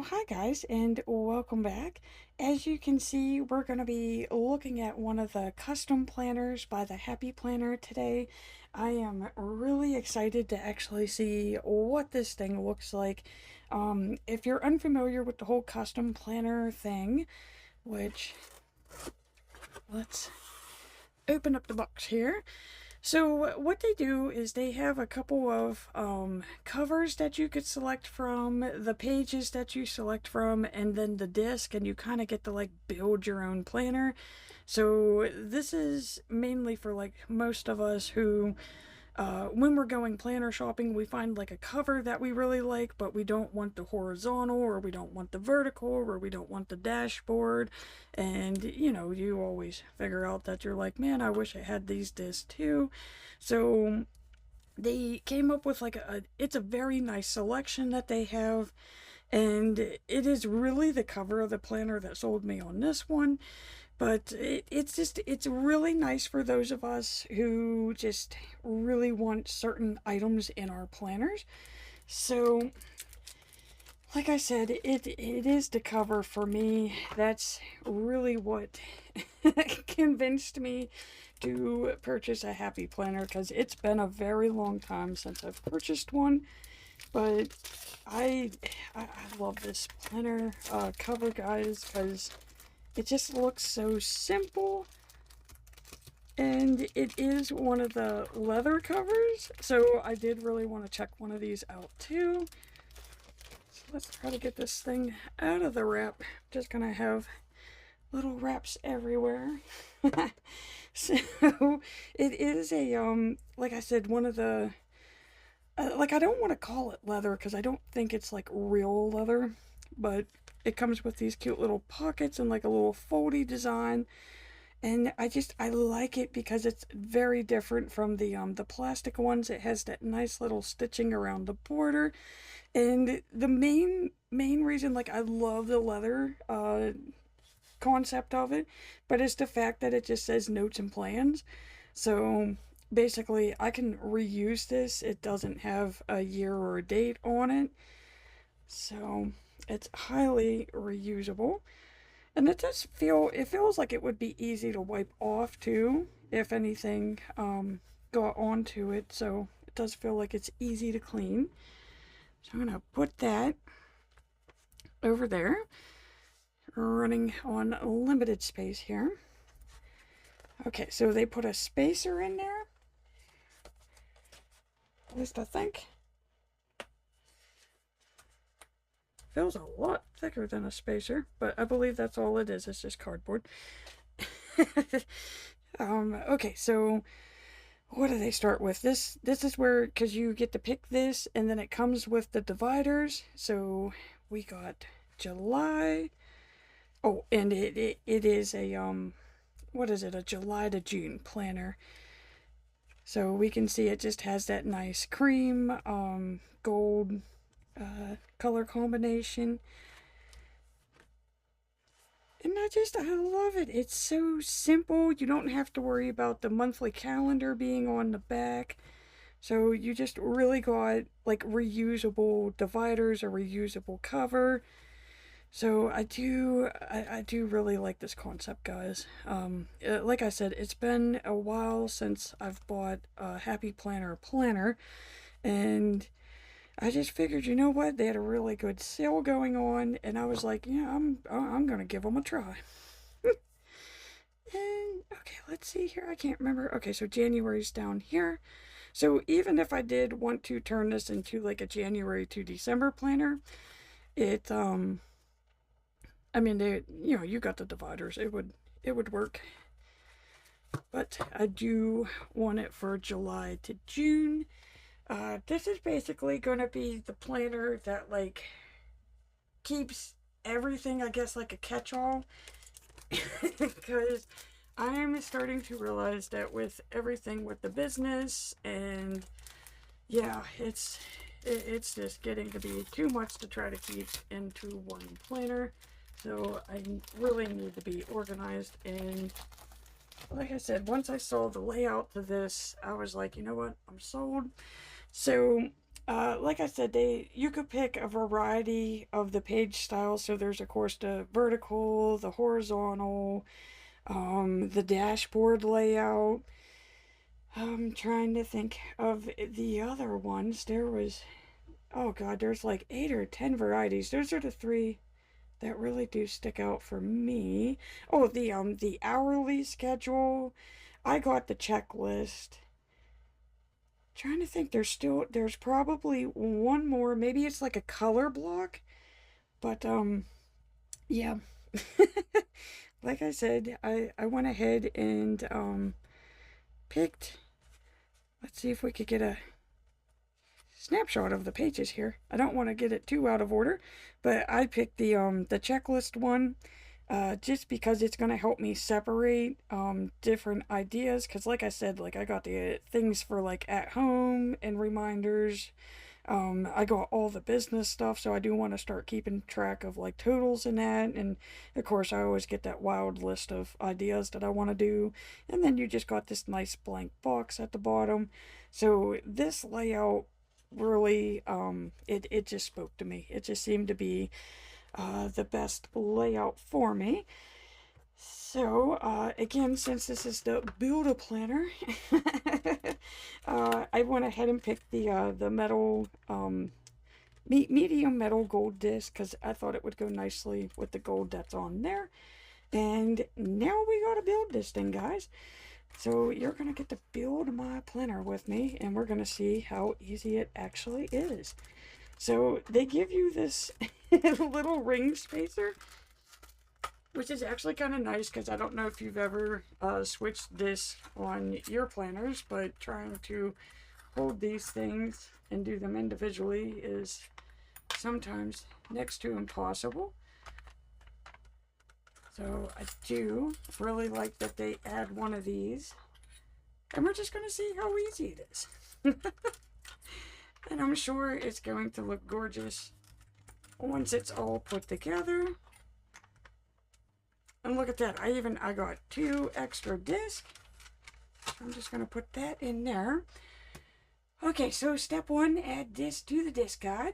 Hi guys, and welcome back. As you can see, we're going to be looking at one of the custom planners by the Happy Planner today. I am really excited to actually see what this thing looks like. If you're unfamiliar with the whole custom planner thing, which let's open up the box here. So what they do is they have a couple of covers that you could select from, the pages that you select from, and then the disc, and you kind of get to like build your own planner. So this is mainly for like most of us who when we're going planner shopping, we find like a cover that we really like, but we don't want the horizontal, or we don't want the vertical, or we don't want the dashboard. And you know, you always figure out that you're like, man, I wish I had these discs too. So they came up with like it's a very nice selection that they have, and it is really the cover of the planner that sold me on this one. But it's really nice for those of us who just really want certain items in our planners. So like I said, it is the cover for me. That's really what convinced me to purchase a Happy Planner, because it's been a very long time since I've purchased one. But I love this planner cover, guys, because it just looks so simple, and it is one of the leather covers, so I did really want to check one of these out too. So let's try to get this thing out of the wrap. Just gonna have little wraps everywhere. So it is a like I said, one of the like, I don't want to call it leather because I don't think it's like real leather, but it comes with these cute little pockets and like a little foldy design. And I like it because it's very different from the plastic ones. It has that nice little stitching around the border. And the main reason, like, I love the leather concept of it, but it's the fact that it just says notes and plans. So basically I can reuse this. It doesn't have a year or a date on it, so it's highly reusable. And it feels like it would be easy to wipe off too if anything got onto it. So it does feel like it's easy to clean. So I'm gonna put that over there. We're running on limited space here. Okay, so they put a spacer in there, at least I think. Feels a lot thicker than a spacer, but I believe that's all it is. It's just cardboard. Okay, so what do they start with? This is where, because you get to pick this, and then it comes with the dividers. So we got July. Oh, and it is a what is it? A July to June planner. So we can see it just has that nice cream gold color combination. And I love it. It's so simple. You don't have to worry about the monthly calendar being on the back. So you just really got like reusable dividers, a reusable cover. So I do really like this concept, guys. Like I said, it's been a while since I've bought a Happy planner, and I just figured, you know what, they had a really good sale going on, and I was like, yeah, I'm gonna give them a try. And okay, let's see here. I can't remember. Okay, so January's down here. So even if I did want to turn this into like a January to December planner, it I mean, you know, you got the dividers. It would work. But I do want it for July to June. This is basically going to be the planner that like keeps everything, I guess, like a catch-all. Because I am starting to realize that with everything with the business, and yeah, it's just getting to be too much to try to keep into one planner. So I really need to be organized, and like I said, once I saw the layout to this, I was like, you know what, I'm sold. So Like I said, you could pick a variety of the page styles. So there's of course the vertical, the horizontal, the dashboard layout. I'm trying to think of the other ones. There was, oh god, there's like 8 or 10 varieties. Those are the three that really do stick out for me. Oh, the hourly schedule. I got the checklist. Trying to think, there's probably one more. Maybe it's like a color block, but yeah. Like I said, I went ahead and picked. Let's see if we could get a snapshot of the pages here. I don't want to get it too out of order, but I picked the checklist one just because it's going to help me separate different ideas, because like I said, like I got the things for like at home and reminders. I got all the business stuff, so I do want to start keeping track of like totals and that. And of course, I always get that wild list of ideas that I want to do. And then you just got this nice blank box at the bottom. So this layout really, it just spoke to me. It just seemed to be the best layout for me. So, again, since this is the Build-A-Planner, I went ahead and picked the metal, medium metal gold disc, because I thought it would go nicely with the gold that's on there. And now we gotta build this thing, guys. So you're gonna get to build my planner with me, and we're gonna see how easy it actually is. So they give you this little ring spacer, which is actually kind of nice, because I don't know if you've ever switched this on your planners, but trying to hold these things and do them individually is sometimes next to impossible. So I do really like that they add one of these, and we're just going to see how easy it is. And I'm sure it's going to look gorgeous once it's all put together. And look at that, I got 2 extra discs. I'm just going to put that in there. Okay, so step 1, add disc to the disc guide.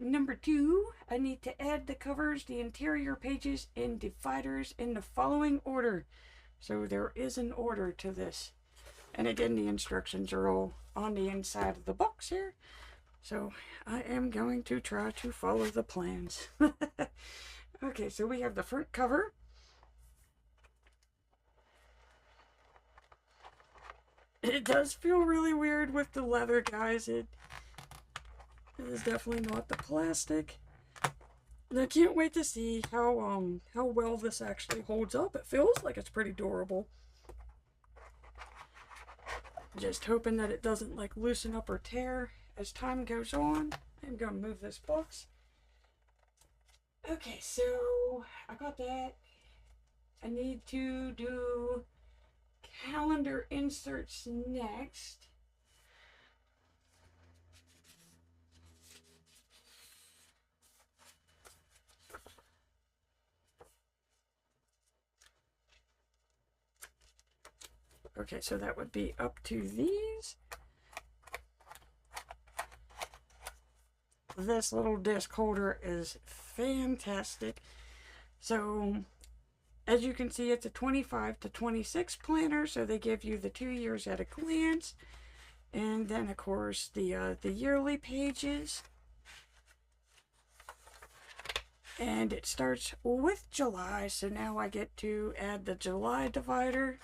Number 2, I need to add the covers, the interior pages, and dividers in the following order. So there is an order to this. And again, the instructions are all on the inside of the box here. So I am going to try to follow the plans. Okay, so we have the front cover. It does feel really weird with the leather, guys. It is definitely not the plastic. And I can't wait to see how well this actually holds up. It feels like it's pretty durable. Just hoping that it doesn't like loosen up or tear as time goes on. I'm gonna move this box. Okay, so I got that. I need to do calendar inserts next. Okay, so that would be up to these. This little disc holder is fantastic. So as you can see, it's a 25 to 26 planner, so they give you the 2 years at a glance. And then of course the yearly pages. And it starts with July, so now I get to add the July divider.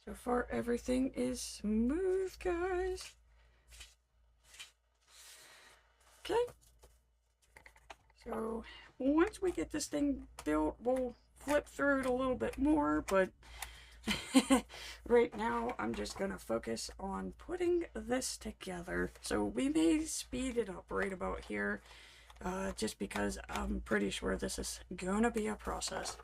So far everything is smooth, guys. Okay. So once we get this thing built, we'll flip through it a little bit more, but right now I'm just going to focus on putting this together. So we may speed it up right about here, just because I'm pretty sure this is going to be a process.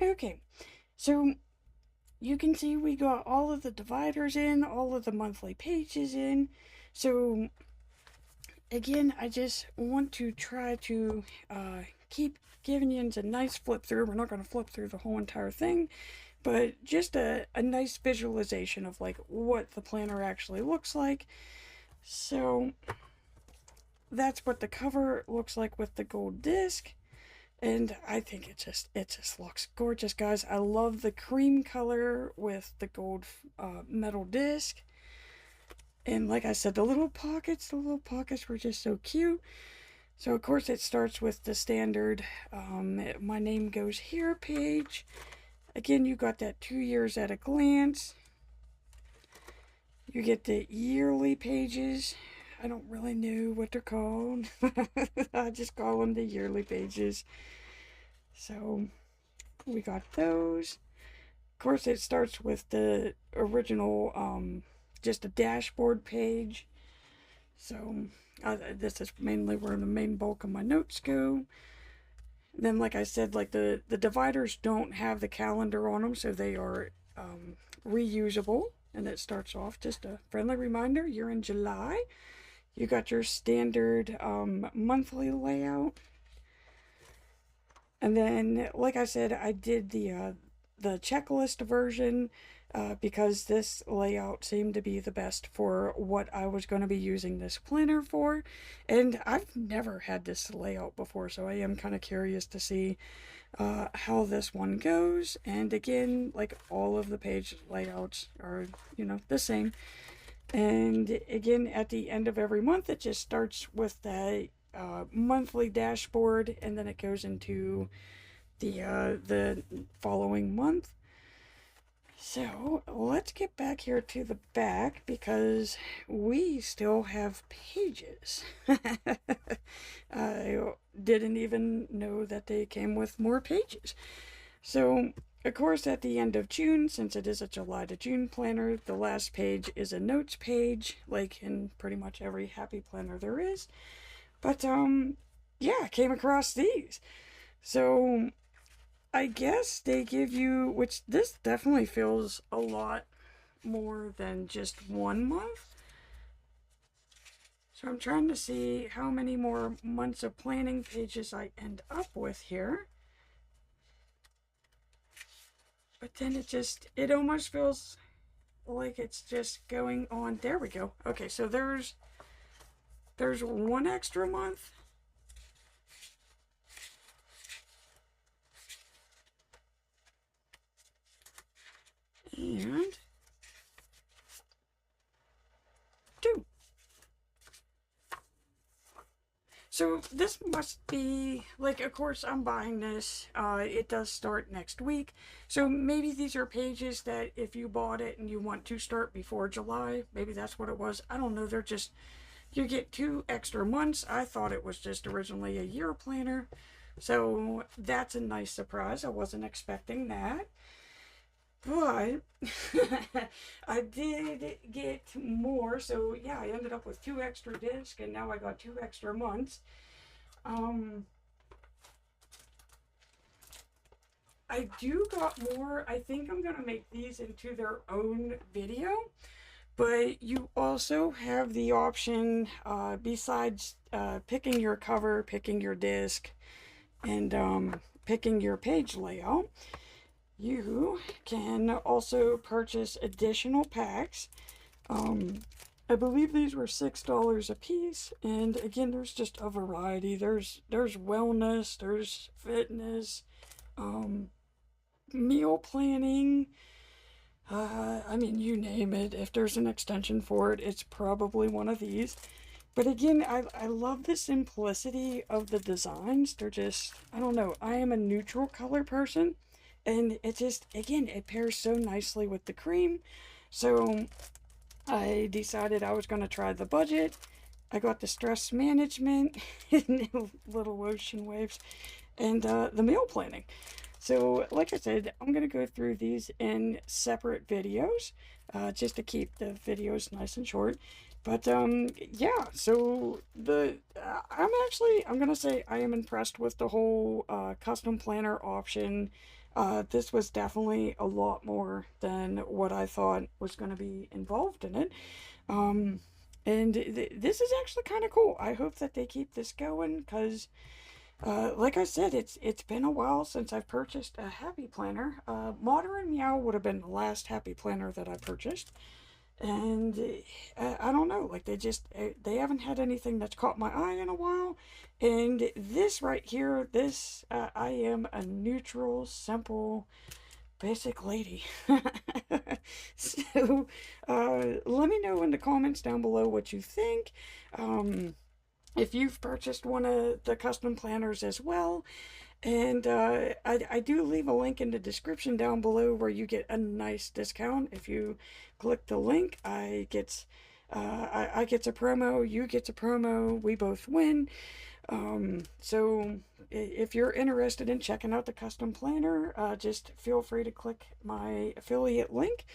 Okay, so you can see we got all of the dividers in, all of the monthly pages in. So again, I just want to try to keep giving you a nice flip through. We're not going to flip through the whole entire thing, but just a nice visualization of like what the planner actually looks like. So that's what the cover looks like with the gold disc. And I think it just looks gorgeous, guys. I love the cream color with the gold metal disc. And like I said, the little pockets were just so cute. So of course it starts with the standard my name goes here page. Again, you got that 2 years at a glance. You get the yearly pages. I don't really know what they're called. I just call them the yearly pages. So we got those. Of course, it starts with the original, just a dashboard page. So this is mainly where the main bulk of my notes go. Then, like I said, like the dividers don't have the calendar on them, so they are reusable. And it starts off just a friendly reminder, you're in July. You got your standard monthly layout. And then, like I said, I did the checklist version because this layout seemed to be the best for what I was going to be using this planner for. And I've never had this layout before, so I am kind of curious to see how this one goes. And again, like all of the page layouts are, the same. And again, at the end of every month, it just starts with the monthly dashboard, and then it goes into the following month. So let's get back here to the back because we still have pages. I didn't even know that they came with more pages. So of course, at the end of June, since it is a July to June planner, the last page is a notes page, like in pretty much every happy planner there is. But yeah, I came across these. So I guess they give you, which this definitely feels a lot more than just 1 month. So I'm trying to see how many more months of planning pages I end up with here. But then it almost feels like it's just going on. There we go. Okay, so there's 1 extra month. And 2. So this must be, like, of course I'm buying this. It does start next week. So maybe these are pages that if you bought it and you want to start before July, maybe that's what it was. I don't know. They're just, you get 2 extra months. I thought it was just originally a year planner. So that's a nice surprise. I wasn't expecting that. But I did get more, so yeah, I ended up with 2 extra discs, and now I got 2 extra months. I do got more. I think I'm gonna make these into their own video, but you also have the option, besides picking your cover, picking your disc, and picking your page layout, you can also purchase additional packs. I believe these were $6 a piece, and again, there's just a variety. There's wellness, there's fitness, meal planning. I mean, you name it. If there's an extension for it, it's probably one of these. But again, I love the simplicity of the designs. They're just, I don't know, I am a neutral color person. And it just, again, it pairs so nicely with the cream. So I decided I was going to try the budget. I got the stress management, little ocean waves, and the meal planning. So, like I said, I'm going to go through these in separate videos, just to keep the videos nice and short. But yeah, so I'm gonna say I am impressed with the whole custom planner option. This was definitely a lot more than what I thought was going to be involved in it. Um, and this is actually kind of cool. I hope that they keep this going because like I said, it's been a while since I've purchased a happy planner. Modern Meow would have been the last happy planner that I purchased, and I don't know, like they haven't had anything that's caught my eye in a while. And this right here, this I am a neutral, simple, basic lady. So let me know in the comments down below what you think. If you've purchased one of the custom planners as well. And I do leave a link in the description down below where you get a nice discount. If you click the link, I get a promo, you get a promo, we both win. So if you're interested in checking out the custom planner, just feel free to click my affiliate link.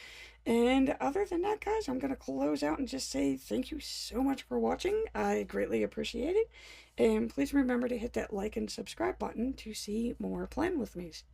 And other than that, guys, I'm going to close out and just say thank you so much for watching. I greatly appreciate it. And please remember to hit that like and subscribe button to see more Plan With Me's.